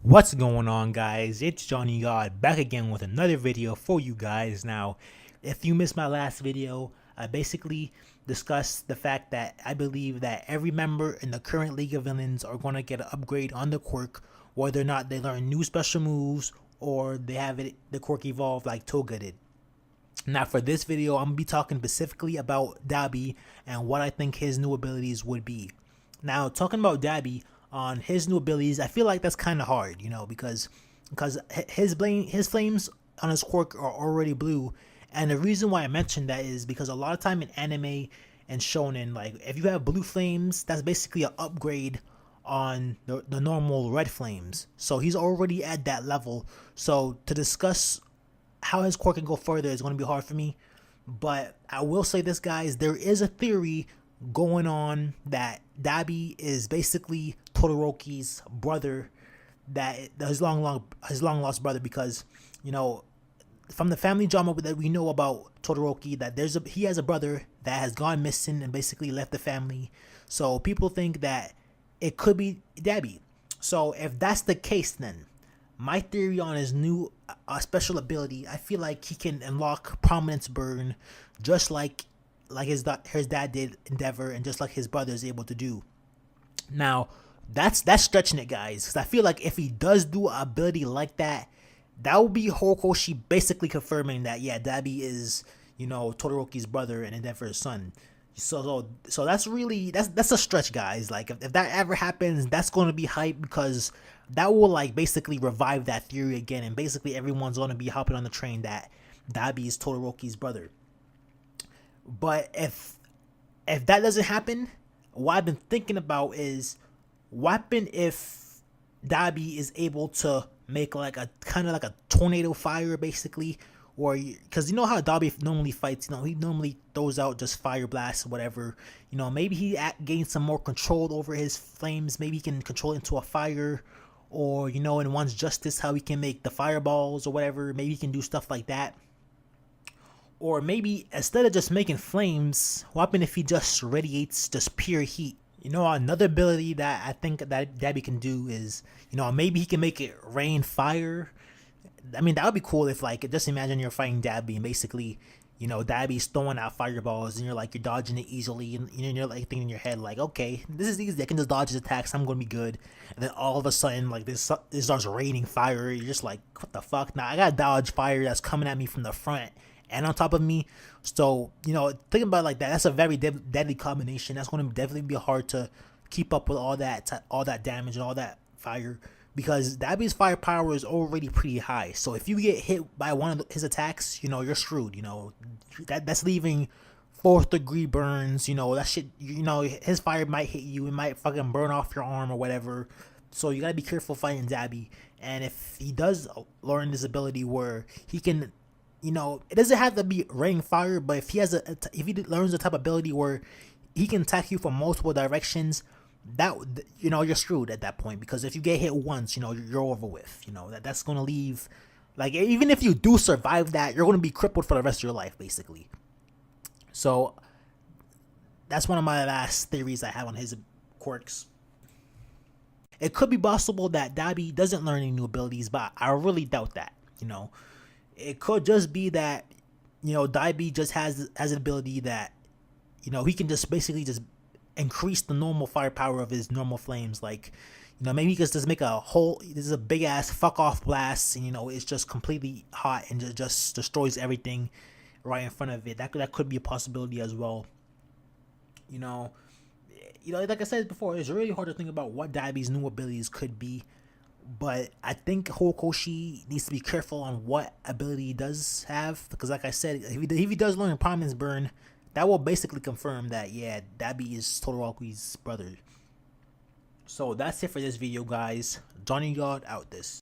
What's going on, guys? It's Johnny God back again with another video for you guys. Now, if you missed my last video, I basically discussed the fact that I believe that every member in the current League of Villains are going to get an upgrade on the quirk, whether or not they learn new special moves or they have the quirk evolve like Toga did. Now, for this video, I'm going to be talking specifically about Dabi and what I think his new abilities would be. Now, talking about Dabi on his new abilities, I feel like that's kind of hard, because his flames on his quirk are already blue, and the reason why I mentioned that is because a lot of time in anime and shonen, like if you have blue flames, that's basically an upgrade on the normal red flames. So he's already at that level. So to discuss how his quirk can go further is going to be hard for me. But I will say this, guys, there is a theory going on that Dabi is basically Todoroki's brother, that his long lost brother, because from the family drama that we know about Todoroki, that he has a brother that has gone missing and basically left the family. So people think that it could be Dabi. So if that's the case, then my theory on his new special ability, I feel like he can unlock Prominence Burn, just like his dad did Endeavor, and just like his brother is able to do. Now, that's stretching it, guys, because I feel like if he does do an ability like that, that would be Horikoshi basically confirming that, yeah, Dabi is, Todoroki's brother and Endeavor's son. So that's really that's a stretch, guys. Like if that ever happens, that's going to be hype, because that will like basically revive that theory again, and basically everyone's going to be hopping on the train that Dabi is Todoroki's brother. But if that doesn't happen, what I've been thinking about is, what happen if Dabi is able to make like a kind of like a tornado fire, basically, or because you know how Dabi normally fights, he normally throws out just fire blasts or whatever. Maybe he gains some more control over his flames. Maybe he can control it into a fire, or in One's Justice, how he can make the fireballs or whatever. Maybe he can do stuff like that. Or maybe instead of just making flames, what happens if he just radiates just pure heat? Another ability that I think that Dabi can do is, maybe he can make it rain fire. I mean, that would be cool if, like, just imagine you're fighting Dabi and basically, Dabi's throwing out fireballs and you're dodging it easily, and you're like thinking in your head like, okay, this is easy, I can just dodge his attacks, I'm gonna be good. And then all of a sudden, like, this starts raining fire. You're just like, what the fuck? Now I gotta dodge fire that's coming at me from the front and on top of me. So thinking about it like that, that's a very deadly combination. That's going to definitely be hard to keep up with all that damage and all that fire, because Dabi's firepower is already pretty high. So if you get hit by one of his attacks, you're screwed. That's leaving fourth degree burns. That shit. His fire might hit you. It might fucking burn off your arm or whatever. So you gotta be careful fighting Dabi. And if he does learn this ability where he can, it doesn't have to be rain fire, but if he learns the type of ability where he can attack you from multiple directions, that you're screwed at that point, because if you get hit once, you're over with. That's gonna leave, like, even if you do survive that, you're gonna be crippled for the rest of your life, basically. So that's one of my last theories I have on his quirks. It could be possible that Dabi doesn't learn any new abilities, but I really doubt that. It could just be that Dabi just has an ability that he can just basically just increase the normal firepower of his normal flames. Like maybe he can just make this is a big ass fuck off blast, and it's just completely hot and just destroys everything right in front of it. That could be a possibility as well. Like I said before, it's really hard to think about what Dabi's new abilities could be. But I think Horikoshi needs to be careful on what ability he does have, because like I said, if he does learn Prominence Burn, that will basically confirm that, yeah, Dabi is Todoroki's brother. So that's it for this video, guys. Johnny God out this.